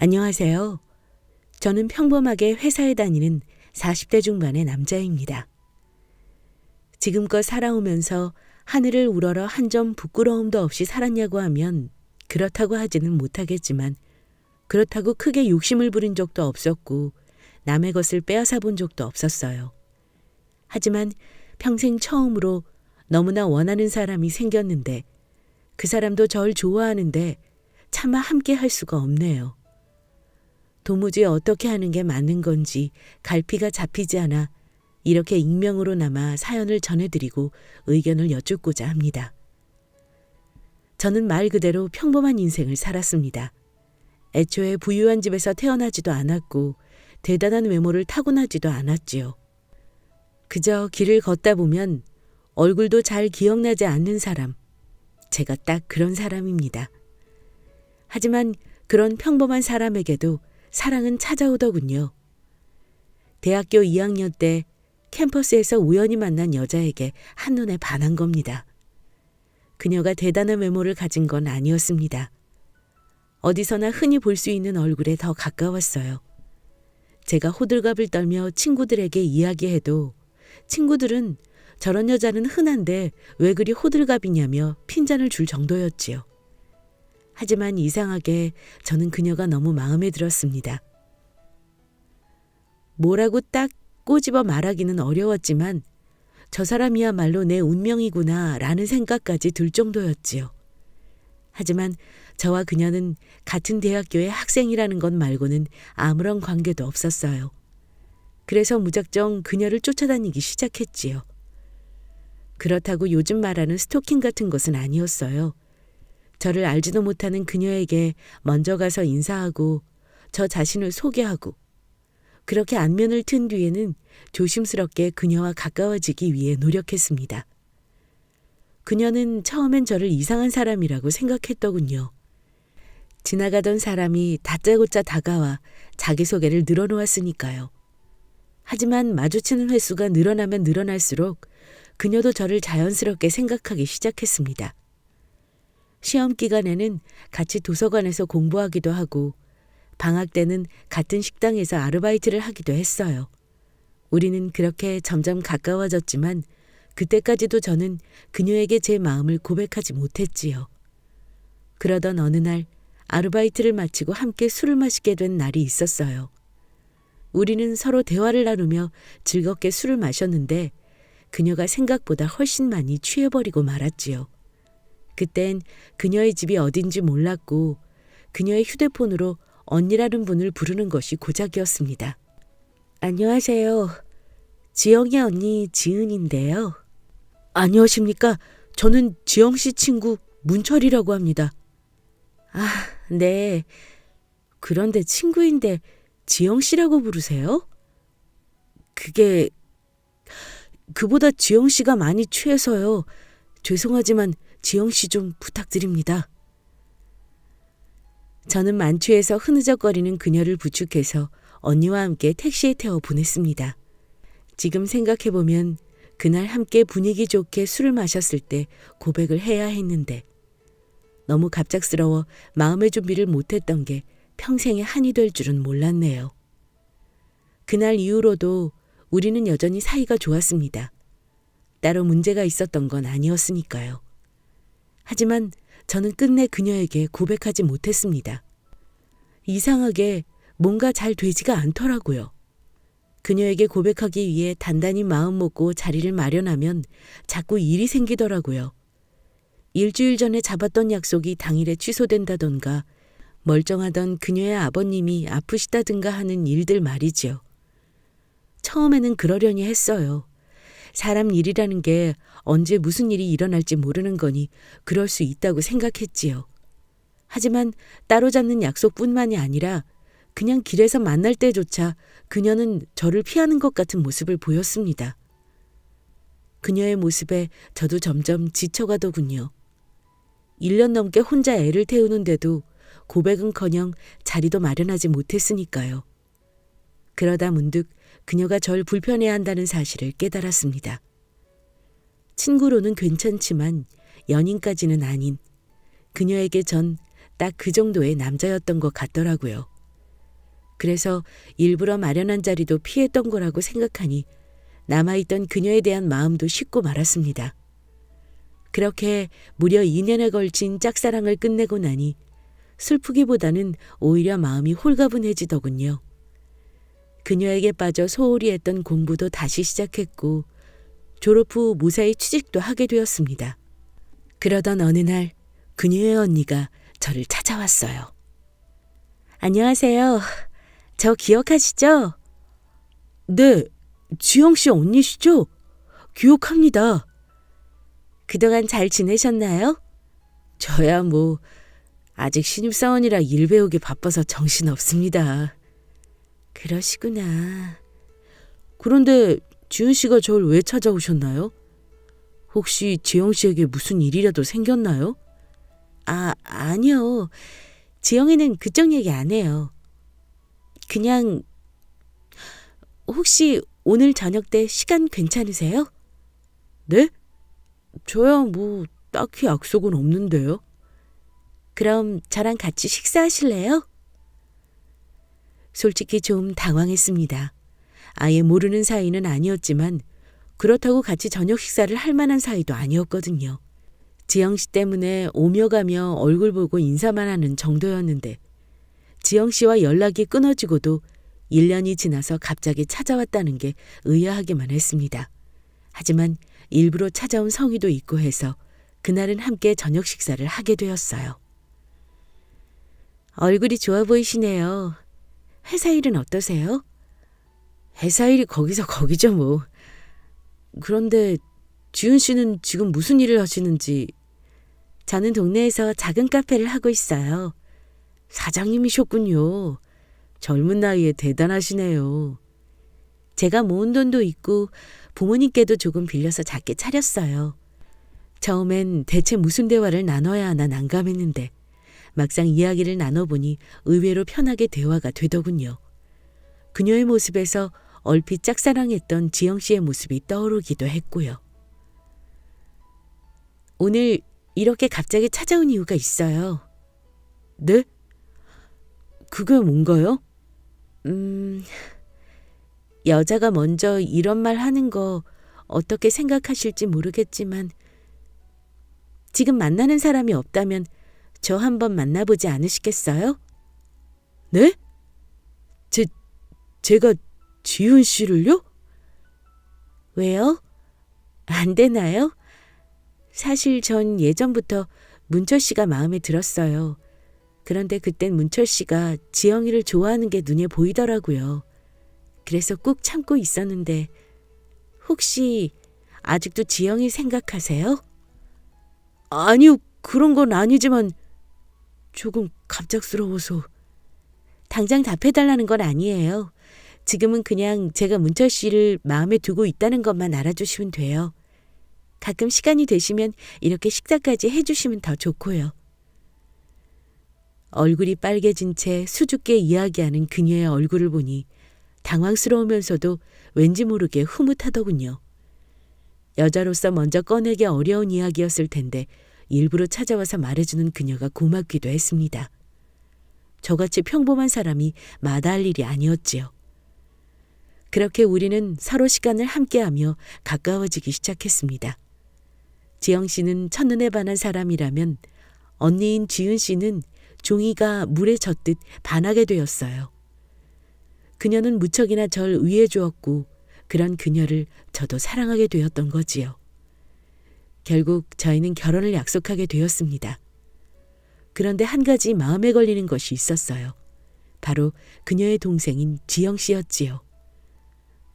안녕하세요. 저는 평범하게 회사에 다니는 40대 중반의 남자입니다. 지금껏 살아오면서 하늘을 우러러 한 점 부끄러움도 없이 살았냐고 하면 그렇다고 하지는 못하겠지만 그렇다고 크게 욕심을 부린 적도 없었고 남의 것을 빼앗아 본 적도 없었어요. 하지만 평생 처음으로 너무나 원하는 사람이 생겼는데 그 사람도 절 좋아하는데 차마 함께 할 수가 없네요. 도무지 어떻게 하는 게 맞는 건지 갈피가 잡히지 않아 이렇게 익명으로나마 사연을 전해드리고 의견을 여쭙고자 합니다. 저는 말 그대로 평범한 인생을 살았습니다. 애초에 부유한 집에서 태어나지도 않았고 대단한 외모를 타고나지도 않았지요. 그저 길을 걷다 보면 얼굴도 잘 기억나지 않는 사람, 제가 딱 그런 사람입니다. 하지만 그런 평범한 사람에게도 사랑은 찾아오더군요. 대학교 2학년 때 캠퍼스에서 우연히 만난 여자에게 한눈에 반한 겁니다. 그녀가 대단한 외모를 가진 건 아니었습니다. 어디서나 흔히 볼 수 있는 얼굴에 더 가까웠어요. 제가 호들갑을 떨며 친구들에게 이야기해도 친구들은 저런 여자는 흔한데 왜 그리 호들갑이냐며 핀잔을 줄 정도였지요. 하지만 이상하게 저는 그녀가 너무 마음에 들었습니다. 뭐라고 딱 꼬집어 말하기는 어려웠지만 저 사람이야말로 내 운명이구나 라는 생각까지 들 정도였지요. 하지만 저와 그녀는 같은 대학교의 학생이라는 것 말고는 아무런 관계도 없었어요. 그래서 무작정 그녀를 쫓아다니기 시작했지요. 그렇다고 요즘 말하는 스토킹 같은 것은 아니었어요. 저를 알지도 못하는 그녀에게 먼저 가서 인사하고 저 자신을 소개하고 그렇게 안면을 튼 뒤에는 조심스럽게 그녀와 가까워지기 위해 노력했습니다. 그녀는 처음엔 저를 이상한 사람이라고 생각했더군요. 지나가던 사람이 다짜고짜 다가와 자기소개를 늘어놓았으니까요. 하지만 마주치는 횟수가 늘어나면 늘어날수록 그녀도 저를 자연스럽게 생각하기 시작했습니다. 시험 기간에는 같이 도서관에서 공부하기도 하고 방학 때는 같은 식당에서 아르바이트를 하기도 했어요. 우리는 그렇게 점점 가까워졌지만 그때까지도 저는 그녀에게 제 마음을 고백하지 못했지요. 그러던 어느 날 아르바이트를 마치고 함께 술을 마시게 된 날이 있었어요. 우리는 서로 대화를 나누며 즐겁게 술을 마셨는데 그녀가 생각보다 훨씬 많이 취해버리고 말았지요. 그땐 그녀의 집이 어딘지 몰랐고 그녀의 휴대폰으로 언니라는 분을 부르는 것이 고작이었습니다. 안녕하세요. 지영이 언니 지은인데요. 안녕하십니까. 저는 지영 씨 친구 문철이라고 합니다. 아, 네. 그런데 친구인데 지영 씨라고 부르세요? 그보다 지영 씨가 많이 취해서요. 죄송하지만 지영 씨 좀 부탁드립니다. 저는 만취해서 흐느적거리는 그녀를 부축해서 언니와 함께 택시에 태워 보냈습니다. 지금 생각해보면 그날 함께 분위기 좋게 술을 마셨을 때 고백을 해야 했는데 너무 갑작스러워 마음의 준비를 못했던 게 평생의 한이 될 줄은 몰랐네요. 그날 이후로도 우리는 여전히 사이가 좋았습니다. 따로 문제가 있었던 건 아니었으니까요. 하지만 저는 끝내 그녀에게 고백하지 못했습니다. 이상하게 뭔가 잘 되지가 않더라고요. 그녀에게 고백하기 위해 단단히 마음 먹고 자리를 마련하면 자꾸 일이 생기더라고요. 일주일 전에 잡았던 약속이 당일에 취소된다던가 멀쩡하던 그녀의 아버님이 아프시다든가 하는 일들 말이지요. 처음에는 그러려니 했어요. 사람 일이라는 게 언제 무슨 일이 일어날지 모르는 거니 그럴 수 있다고 생각했지요. 하지만 따로 잡는 약속뿐만이 아니라 그냥 길에서 만날 때조차 그녀는 저를 피하는 것 같은 모습을 보였습니다. 그녀의 모습에 저도 점점 지쳐가더군요. 1년 넘게 혼자 애를 태우는데도 고백은커녕 자리도 마련하지 못했으니까요. 그러다 문득 그녀가 절 불편해한다는 사실을 깨달았습니다. 친구로는 괜찮지만 연인까지는 아닌 그녀에게 전 딱 그 정도의 남자였던 것 같더라고요. 그래서 일부러 마련한 자리도 피했던 거라고 생각하니 남아있던 그녀에 대한 마음도 식고 말았습니다. 그렇게 무려 2년에 걸친 짝사랑을 끝내고 나니 슬프기보다는 오히려 마음이 홀가분해지더군요. 그녀에게 빠져 소홀히 했던 공부도 다시 시작했고 졸업 후 무사히 취직도 하게 되었습니다. 그러던 어느 날 그녀의 언니가 저를 찾아왔어요. 안녕하세요. 저 기억하시죠? 네, 지영 씨 언니시죠? 기억합니다. 그동안 잘 지내셨나요? 저야 뭐 아직 신입사원이라 일 배우기 바빠서 정신없습니다. 그러시구나. 그런데 지은 씨가 절 왜 찾아오셨나요? 혹시 지영 씨에게 무슨 일이라도 생겼나요? 아니요. 지영이는 그쪽 얘기 안 해요. 그냥 혹시 오늘 저녁 때 시간 괜찮으세요? 네? 저야 뭐 딱히 약속은 없는데요. 그럼 저랑 같이 식사하실래요? 솔직히 좀 당황했습니다. 아예 모르는 사이는 아니었지만 그렇다고 같이 저녁 식사를 할 만한 사이도 아니었거든요. 지영 씨 때문에 오며 가며 얼굴 보고 인사만 하는 정도였는데 지영 씨와 연락이 끊어지고도 1년이 지나서 갑자기 찾아왔다는 게 의아하기만 했습니다. 하지만 일부러 찾아온 성의도 있고 해서 그날은 함께 저녁 식사를 하게 되었어요. 얼굴이 좋아 보이시네요. 회사 일은 어떠세요? 회사 일이 거기서 거기죠 뭐. 그런데 지은 씨는 지금 무슨 일을 하시는지. 저는 동네에서 작은 카페를 하고 있어요. 사장님이셨군요. 젊은 나이에 대단하시네요. 제가 모은 돈도 있고 부모님께도 조금 빌려서 작게 차렸어요. 처음엔 대체 무슨 대화를 나눠야 하나 난감했는데 막상 이야기를 나눠보니 의외로 편하게 대화가 되더군요. 그녀의 모습에서 얼핏 짝사랑했던 지영 씨의 모습이 떠오르기도 했고요. 오늘 이렇게 갑자기 찾아온 이유가 있어요. 네? 그게 뭔가요? 여자가 먼저 이런 말 하는 거 어떻게 생각하실지 모르겠지만 지금 만나는 사람이 없다면 저 한번 만나보지 않으시겠어요? 네? 제가 지은 씨를요? 왜요? 안 되나요? 사실 전 예전부터 문철 씨가 마음에 들었어요. 그런데 그땐 문철 씨가 지영이를 좋아하는 게 눈에 보이더라고요. 그래서 꾹 참고 있었는데 혹시 아직도 지영이 생각하세요? 아니요, 그런 건 아니지만 조금 갑작스러워서. 당장 답해달라는 건 아니에요. 지금은 그냥 제가 문철 씨를 마음에 두고 있다는 것만 알아주시면 돼요. 가끔 시간이 되시면 이렇게 식사까지 해주시면 더 좋고요. 얼굴이 빨개진 채 수줍게 이야기하는 그녀의 얼굴을 보니 당황스러우면서도 왠지 모르게 흐뭇하더군요. 여자로서 먼저 꺼내기 어려운 이야기였을 텐데 일부러 찾아와서 말해주는 그녀가 고맙기도 했습니다. 저같이 평범한 사람이 마다할 일이 아니었지요. 그렇게 우리는 서로 시간을 함께하며 가까워지기 시작했습니다. 지영 씨는 첫눈에 반한 사람이라면 언니인 지은 씨는 종이가 물에 젖듯 반하게 되었어요. 그녀는 무척이나 절 위해 주었고 그런 그녀를 저도 사랑하게 되었던 거지요. 결국 저희는 결혼을 약속하게 되었습니다. 그런데 한 가지 마음에 걸리는 것이 있었어요. 바로 그녀의 동생인 지영 씨였지요.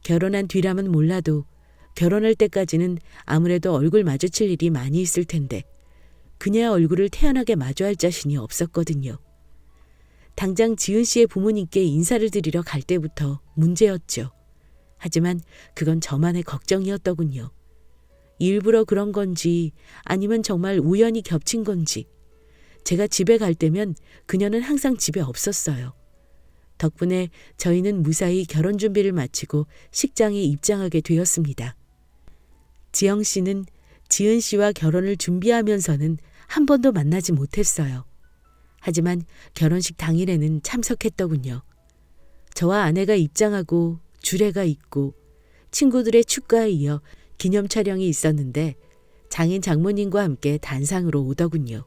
결혼한 뒤라면 몰라도 결혼할 때까지는 아무래도 얼굴 마주칠 일이 많이 있을 텐데 그녀의 얼굴을 태연하게 마주할 자신이 없었거든요. 당장 지은 씨의 부모님께 인사를 드리러 갈 때부터 문제였죠. 하지만 그건 저만의 걱정이었더군요. 일부러 그런 건지 아니면 정말 우연히 겹친 건지 제가 집에 갈 때면 그녀는 항상 집에 없었어요. 덕분에 저희는 무사히 결혼 준비를 마치고 식장에 입장하게 되었습니다. 지영 씨는 지은 씨와 결혼을 준비하면서는 한 번도 만나지 못했어요. 하지만 결혼식 당일에는 참석했더군요. 저와 아내가 입장하고 주례가 있고 친구들의 축가에 이어 기념 촬영이 있었는데 장인 장모님과 함께 단상으로 오더군요.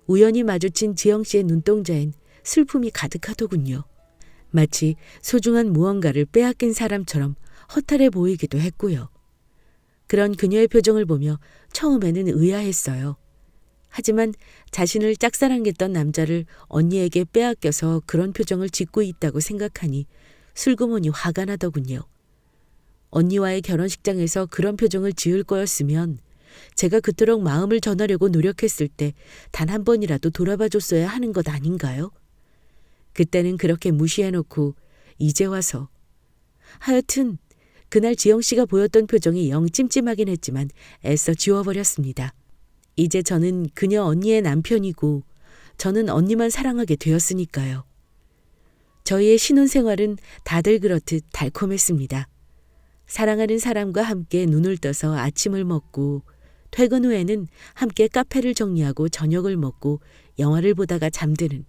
우연히 마주친 지영 씨의 눈동자엔 슬픔이 가득하더군요. 마치 소중한 무언가를 빼앗긴 사람처럼 허탈해 보이기도 했고요. 그런 그녀의 표정을 보며 처음에는 의아했어요. 하지만 자신을 짝사랑했던 남자를 언니에게 빼앗겨서 그런 표정을 짓고 있다고 생각하니 슬그머니 화가 나더군요. 언니와의 결혼식장에서 그런 표정을 지을 거였으면 제가 그토록 마음을 전하려고 노력했을 때 단 한 번이라도 돌아봐 줬어야 하는 것 아닌가요? 그때는 그렇게 무시해놓고 이제 와서. 하여튼 그날 지영 씨가 보였던 표정이 영 찜찜하긴 했지만 애써 지워버렸습니다. 이제 저는 그녀 언니의 남편이고 저는 언니만 사랑하게 되었으니까요. 저희의 신혼생활은 다들 그렇듯 달콤했습니다. 사랑하는 사람과 함께 눈을 떠서 아침을 먹고 퇴근 후에는 함께 카페를 정리하고 저녁을 먹고 영화를 보다가 잠드는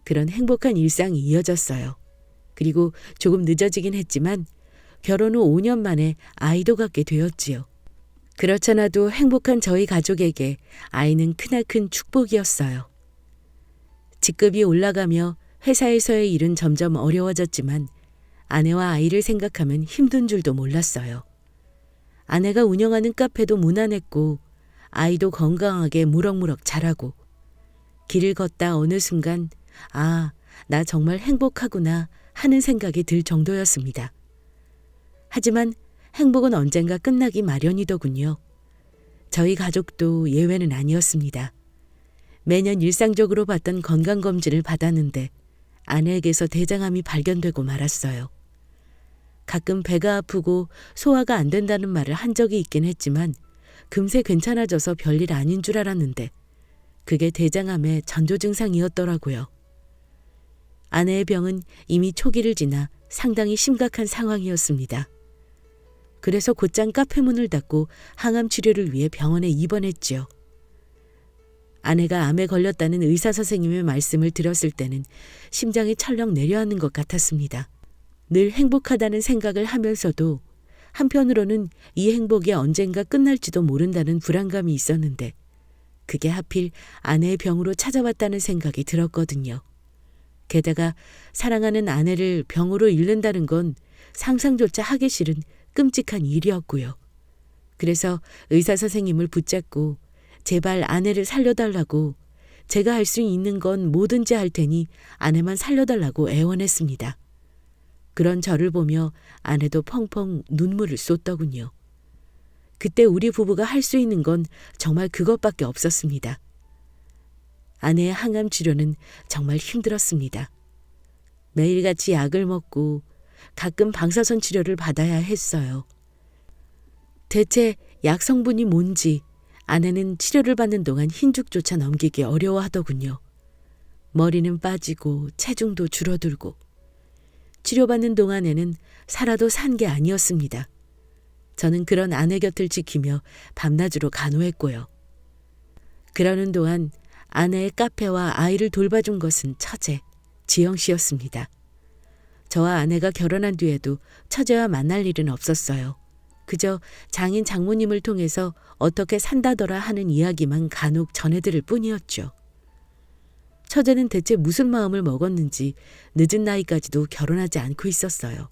그런 행복한 일상이 이어졌어요. 그리고 조금 늦어지긴 했지만 결혼 후 5년 만에 아이도 갖게 되었지요. 그렇잖아도 행복한 저희 가족에게 아이는 크나큰 축복이었어요. 직급이 올라가며 회사에서의 일은 점점 어려워졌지만 아내와 아이를 생각하면 힘든 줄도 몰랐어요. 아내가 운영하는 카페도 무난했고 아이도 건강하게 무럭무럭 자라고 길을 걷다 어느 순간 아, 나 정말 행복하구나 하는 생각이 들 정도였습니다. 하지만 행복은 언젠가 끝나기 마련이더군요. 저희 가족도 예외는 아니었습니다. 매년 일상적으로 받던 건강검진을 받았는데 아내에게서 대장암이 발견되고 말았어요. 가끔 배가 아프고 소화가 안 된다는 말을 한 적이 있긴 했지만 금세 괜찮아져서 별일 아닌 줄 알았는데 그게 대장암의 전조 증상이었더라고요. 아내의 병은 이미 초기를 지나 상당히 심각한 상황이었습니다. 그래서 곧장 카페 문을 닫고 항암 치료를 위해 병원에 입원했지요. 아내가 암에 걸렸다는 의사 선생님의 말씀을 들었을 때는 심장이 철렁 내려앉는 것 같았습니다. 늘 행복하다는 생각을 하면서도 한편으로는 이 행복이 언젠가 끝날지도 모른다는 불안감이 있었는데 그게 하필 아내의 병으로 찾아왔다는 생각이 들었거든요. 게다가 사랑하는 아내를 병으로 잃는다는 건 상상조차 하기 싫은 끔찍한 일이었고요. 그래서 의사 선생님을 붙잡고 제발 아내를 살려달라고 제가 할 수 있는 건 뭐든지 할 테니 아내만 살려달라고 애원했습니다. 그런 저를 보며 아내도 펑펑 눈물을 쏟더군요. 그때 우리 부부가 할 수 있는 건 정말 그것밖에 없었습니다. 아내의 항암 치료는 정말 힘들었습니다. 매일같이 약을 먹고 가끔 방사선 치료를 받아야 했어요. 대체 약 성분이 뭔지 아내는 치료를 받는 동안 흰죽조차 넘기기 어려워하더군요. 머리는 빠지고 체중도 줄어들고 치료받는 동안에는 살아도 산 게 아니었습니다. 저는 그런 아내 곁을 지키며 밤낮으로 간호했고요. 그러는 동안 아내의 카페와 아이를 돌봐준 것은 처제, 지영 씨였습니다. 저와 아내가 결혼한 뒤에도 처제와 만날 일은 없었어요. 그저 장인 장모님을 통해서 어떻게 산다더라 하는 이야기만 간혹 전해들을 뿐이었죠. 처제는 대체 무슨 마음을 먹었는지 늦은 나이까지도 결혼하지 않고 있었어요.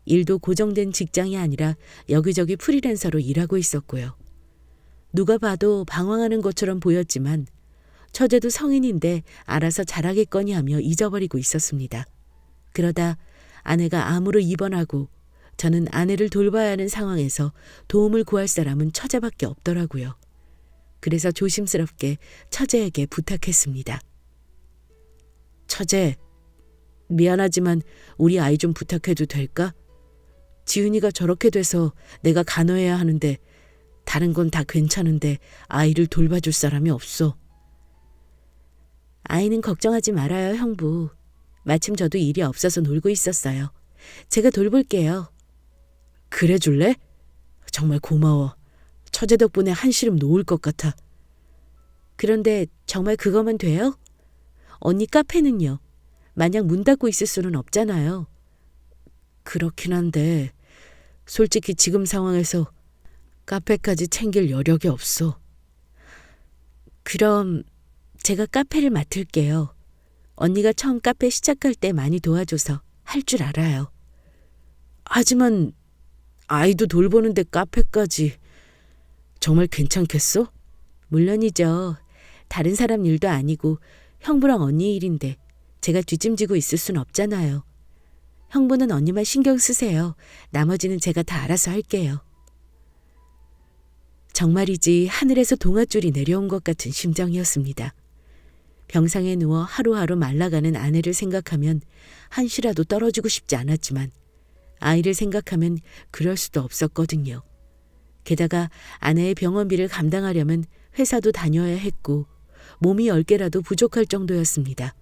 일도 고정된 직장이 아니라 여기저기 프리랜서로 일하고 있었고요. 누가 봐도 방황하는 것처럼 보였지만 처제도 성인인데 알아서 잘하겠거니 하며 잊어버리고 있었습니다. 그러다 아내가 암으로 입원하고 저는 아내를 돌봐야 하는 상황에서 도움을 구할 사람은 처제밖에 없더라고요. 그래서 조심스럽게 처제에게 부탁했습니다. 처제, 미안하지만 우리 아이 좀 부탁해도 될까? 지은이가 저렇게 돼서 내가 간호해야 하는데 다른 건 다 괜찮은데 아이를 돌봐줄 사람이 없어. 아이는 걱정하지 말아요, 형부. 마침 저도 일이 없어서 놀고 있었어요. 제가 돌볼게요. 그래 줄래? 정말 고마워. 처제 덕분에 한시름 놓을 것 같아. 그런데 정말 그거만 돼요? 언니 카페는요? 마냥 문 닫고 있을 수는 없잖아요. 그렇긴 한데 솔직히 지금 상황에서 카페까지 챙길 여력이 없어. 그럼 제가 카페를 맡을게요. 언니가 처음 카페 시작할 때 많이 도와줘서 할 줄 알아요. 하지만 아이도 돌보는데 카페까지 정말 괜찮겠어? 물론이죠. 다른 사람 일도 아니고 형부랑 언니 일인데 제가 뒷짐지고 있을 순 없잖아요. 형부는 언니만 신경 쓰세요. 나머지는 제가 다 알아서 할게요. 정말이지 하늘에서 동아줄이 내려온 것 같은 심정이었습니다. 병상에 누워 하루하루 말라가는 아내를 생각하면 한시라도 떨어지고 싶지 않았지만 아이를 생각하면 그럴 수도 없었거든요. 게다가 아내의 병원비를 감당하려면 회사도 다녀야 했고 몸이 10개라도 부족할 정도였습니다.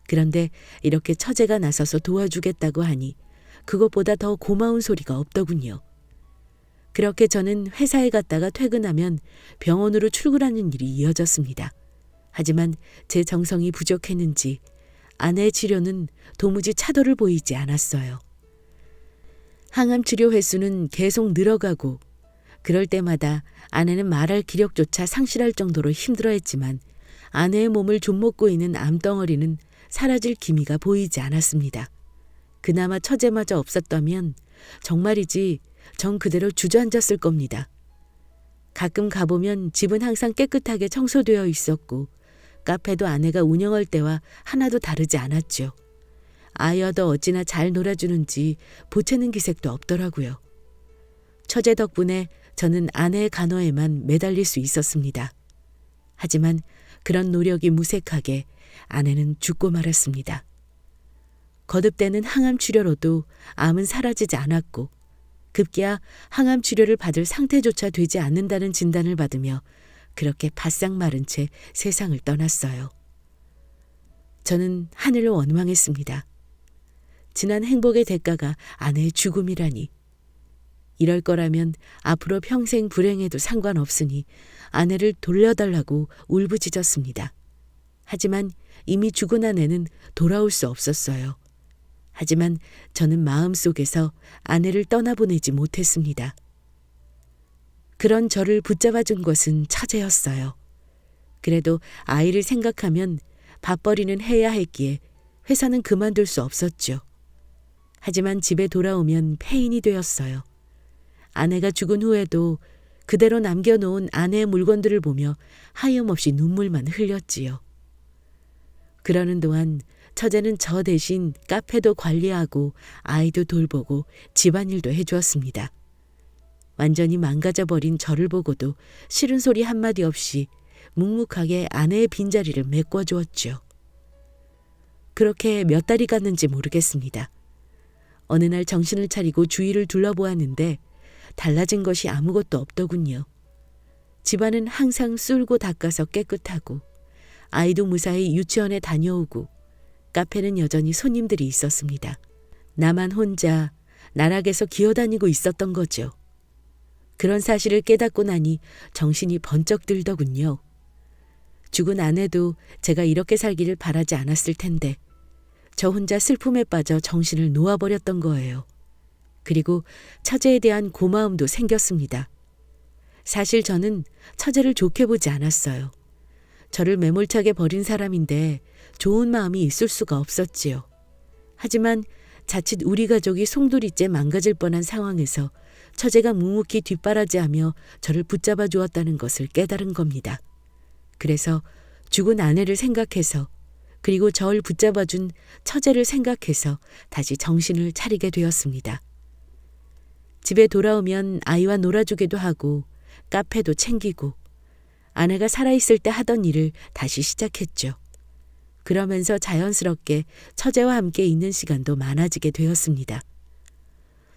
그런데 이렇게 처제가 나서서 도와주겠다고 하니 그것보다 더 고마운 소리가 없더군요. 그렇게 저는 회사에 갔다가 퇴근하면 병원으로 출근하는 일이 이어졌습니다. 하지만 제 정성이 부족했는지 아내의 치료는 도무지 차도를 보이지 않았어요. 항암 치료 횟수는 계속 늘어가고 그럴 때마다 아내는 말할 기력조차 상실할 정도로 힘들어했지만 아내의 몸을 좀먹고 있는 암덩어리는 사라질 기미가 보이지 않았습니다. 그나마 처제마저 없었다면 정말이지 전 그대로 주저앉았을 겁니다. 가끔 가보면 집은 항상 깨끗하게 청소되어 있었고 카페도 아내가 운영할 때와 하나도 다르지 않았죠. 아이와도 어찌나 잘 놀아주는지 보채는 기색도 없더라고요. 처제 덕분에 저는 아내의 간호에만 매달릴 수 있었습니다. 하지만 그런 노력이 무색하게 아내는 죽고 말았습니다. 거듭되는 항암 치료로도 암은 사라지지 않았고 급기야 항암 치료를 받을 상태조차 되지 않는다는 진단을 받으며 그렇게 바싹 마른 채 세상을 떠났어요. 저는 하늘을 원망했습니다. 지난 행복의 대가가 아내의 죽음이라니. 이럴 거라면 앞으로 평생 불행해도 상관없으니 아내를 돌려달라고 울부짖었습니다. 하지만 이미 죽은 아내는 돌아올 수 없었어요. 하지만 저는 마음속에서 아내를 떠나보내지 못했습니다. 그런 저를 붙잡아준 것은 처제였어요. 그래도 아이를 생각하면 밥벌이는 해야 했기에 회사는 그만둘 수 없었죠. 하지만 집에 돌아오면 폐인이 되었어요. 아내가 죽은 후에도 그대로 남겨놓은 아내의 물건들을 보며 하염없이 눈물만 흘렸지요. 그러는 동안 처제는 저 대신 카페도 관리하고 아이도 돌보고 집안일도 해주었습니다. 완전히 망가져버린 저를 보고도 싫은 소리 한마디 없이 묵묵하게 아내의 빈자리를 메꿔주었죠. 그렇게 몇 달이 갔는지 모르겠습니다. 어느 날 정신을 차리고 주위를 둘러보았는데 달라진 것이 아무것도 없더군요. 집안은 항상 쓸고 닦아서 깨끗하고 아이도 무사히 유치원에 다녀오고 카페는 여전히 손님들이 있었습니다. 나만 혼자 나락에서 기어다니고 있었던 거죠. 그런 사실을 깨닫고 나니 정신이 번쩍 들더군요. 죽은 아내도 제가 이렇게 살기를 바라지 않았을 텐데 저 혼자 슬픔에 빠져 정신을 놓아버렸던 거예요. 그리고 처제에 대한 고마움도 생겼습니다. 사실 저는 처제를 좋게 보지 않았어요. 저를 매몰차게 버린 사람인데 좋은 마음이 있을 수가 없었지요. 하지만 자칫 우리 가족이 송두리째 망가질 뻔한 상황에서 처제가 묵묵히 뒷바라지하며 저를 붙잡아 주었다는 것을 깨달은 겁니다. 그래서 죽은 아내를 생각해서 그리고 저를 붙잡아준 처제를 생각해서 다시 정신을 차리게 되었습니다. 집에 돌아오면 아이와 놀아주기도 하고 카페도 챙기고 아내가 살아있을 때 하던 일을 다시 시작했죠. 그러면서 자연스럽게 처제와 함께 있는 시간도 많아지게 되었습니다.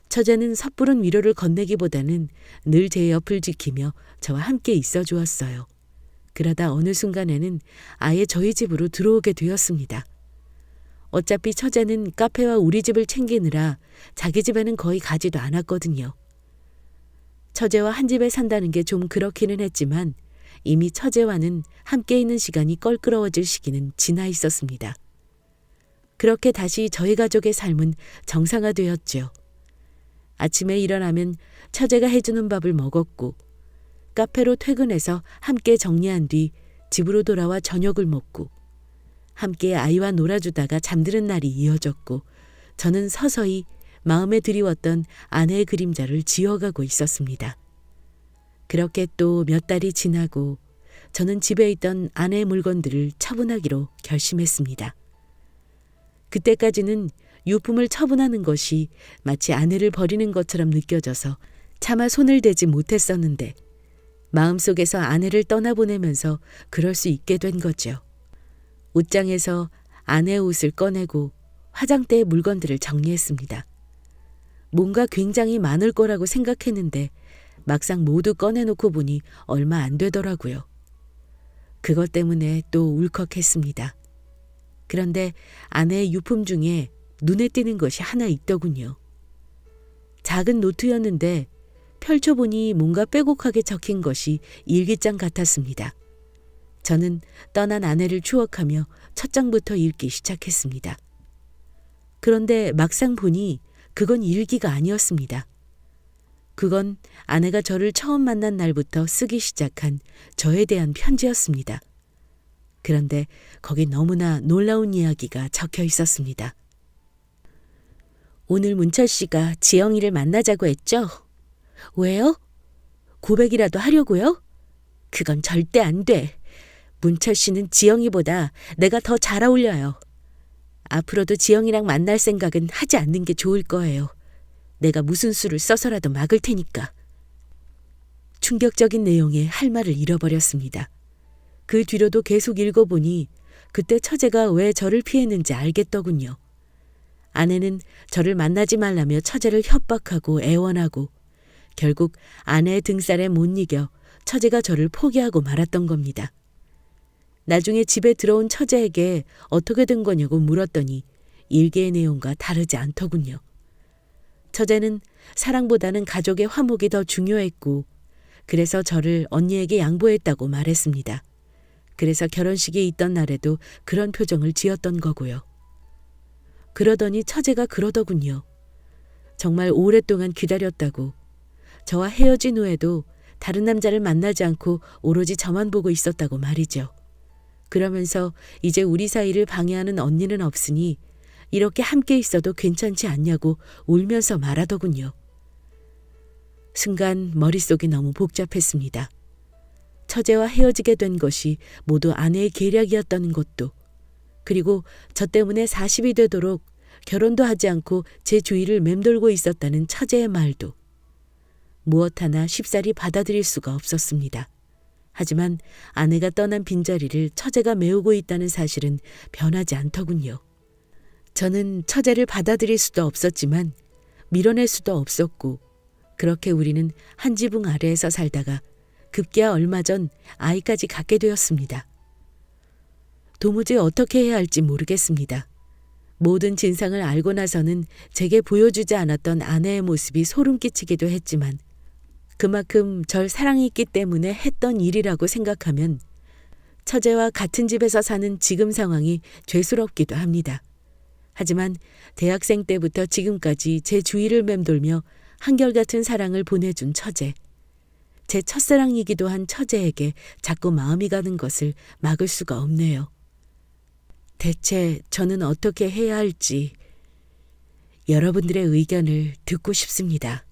처제는 섣부른 위로를 건네기보다는 늘 제 옆을 지키며 저와 함께 있어 주었어요. 그러다 어느 순간에는 아예 저희 집으로 들어오게 되었습니다. 어차피 처제는 카페와 우리 집을 챙기느라 자기 집에는 거의 가지도 않았거든요. 처제와 한 집에 산다는 게 좀 그렇기는 했지만 이미 처제와는 함께 있는 시간이 껄끄러워질 시기는 지나 있었습니다. 그렇게 다시 저희 가족의 삶은 정상화되었죠. 아침에 일어나면 처제가 해주는 밥을 먹었고 카페로 퇴근해서 함께 정리한 뒤 집으로 돌아와 저녁을 먹고 함께 아이와 놀아주다가 잠드는 날이 이어졌고 저는 서서히 마음에 드리웠던 아내의 그림자를 지워가고 있었습니다. 그렇게 또 몇 달이 지나고 저는 집에 있던 아내의 물건들을 처분하기로 결심했습니다. 그때까지는 유품을 처분하는 것이 마치 아내를 버리는 것처럼 느껴져서 차마 손을 대지 못했었는데 마음속에서 아내를 떠나보내면서 그럴 수 있게 된 거죠. 옷장에서 아내의 옷을 꺼내고 화장대의 물건들을 정리했습니다. 뭔가 굉장히 많을 거라고 생각했는데 막상 모두 꺼내놓고 보니 얼마 안 되더라고요. 그것 때문에 또 울컥했습니다. 그런데 아내의 유품 중에 눈에 띄는 것이 하나 있더군요. 작은 노트였는데 펼쳐보니 뭔가 빼곡하게 적힌 것이 일기장 같았습니다. 저는 떠난 아내를 추억하며 첫 장부터 읽기 시작했습니다. 그런데 막상 보니 그건 일기가 아니었습니다. 그건 아내가 저를 처음 만난 날부터 쓰기 시작한 저에 대한 편지였습니다. 그런데 거기 너무나 놀라운 이야기가 적혀 있었습니다. 오늘 문철 씨가 지영이를 만나자고 했죠? 왜요? 고백이라도 하려고요? 그건 절대 안 돼. 문철 씨는 지영이보다 내가 더 잘 어울려요. 앞으로도 지영이랑 만날 생각은 하지 않는 게 좋을 거예요. 내가 무슨 수를 써서라도 막을 테니까. 충격적인 내용에 할 말을 잃어버렸습니다. 그 뒤로도 계속 읽어보니 그때 처제가 왜 저를 피했는지 알겠더군요. 아내는 저를 만나지 말라며 처제를 협박하고 애원하고 결국 아내의 등살에 못 이겨 처제가 저를 포기하고 말았던 겁니다. 나중에 집에 들어온 처제에게 어떻게 된 거냐고 물었더니 일기의 내용과 다르지 않더군요. 처제는 사랑보다는 가족의 화목이 더 중요했고 그래서 저를 언니에게 양보했다고 말했습니다. 그래서 결혼식이 있던 날에도 그런 표정을 지었던 거고요. 그러더니 처제가 그러더군요. 정말 오랫동안 기다렸다고. 저와 헤어진 후에도 다른 남자를 만나지 않고 오로지 저만 보고 있었다고 말이죠. 그러면서 이제 우리 사이를 방해하는 언니는 없으니 이렇게 함께 있어도 괜찮지 않냐고 울면서 말하더군요. 순간 머릿속이 너무 복잡했습니다. 처제와 헤어지게 된 것이 모두 아내의 계략이었다는 것도, 그리고 저 때문에 40이 되도록 결혼도 하지 않고 제 주위를 맴돌고 있었다는 처제의 말도 무엇 하나 쉽사리 받아들일 수가 없었습니다. 하지만 아내가 떠난 빈자리를 처제가 메우고 있다는 사실은 변하지 않더군요. 저는 처제를 받아들일 수도 없었지만 밀어낼 수도 없었고 그렇게 우리는 한 지붕 아래에서 살다가 급기야 얼마 전 아이까지 갖게 되었습니다. 도무지 어떻게 해야 할지 모르겠습니다. 모든 진상을 알고 나서는 제게 보여주지 않았던 아내의 모습이 소름 끼치기도 했지만 그만큼 절 사랑했기 때문에 했던 일이라고 생각하면 처제와 같은 집에서 사는 지금 상황이 죄스럽기도 합니다. 하지만 대학생 때부터 지금까지 제 주위를 맴돌며 한결같은 사랑을 보내준 처제, 제 첫사랑이기도 한 처제에게 자꾸 마음이 가는 것을 막을 수가 없네요. 대체 저는 어떻게 해야 할지 여러분들의 의견을 듣고 싶습니다.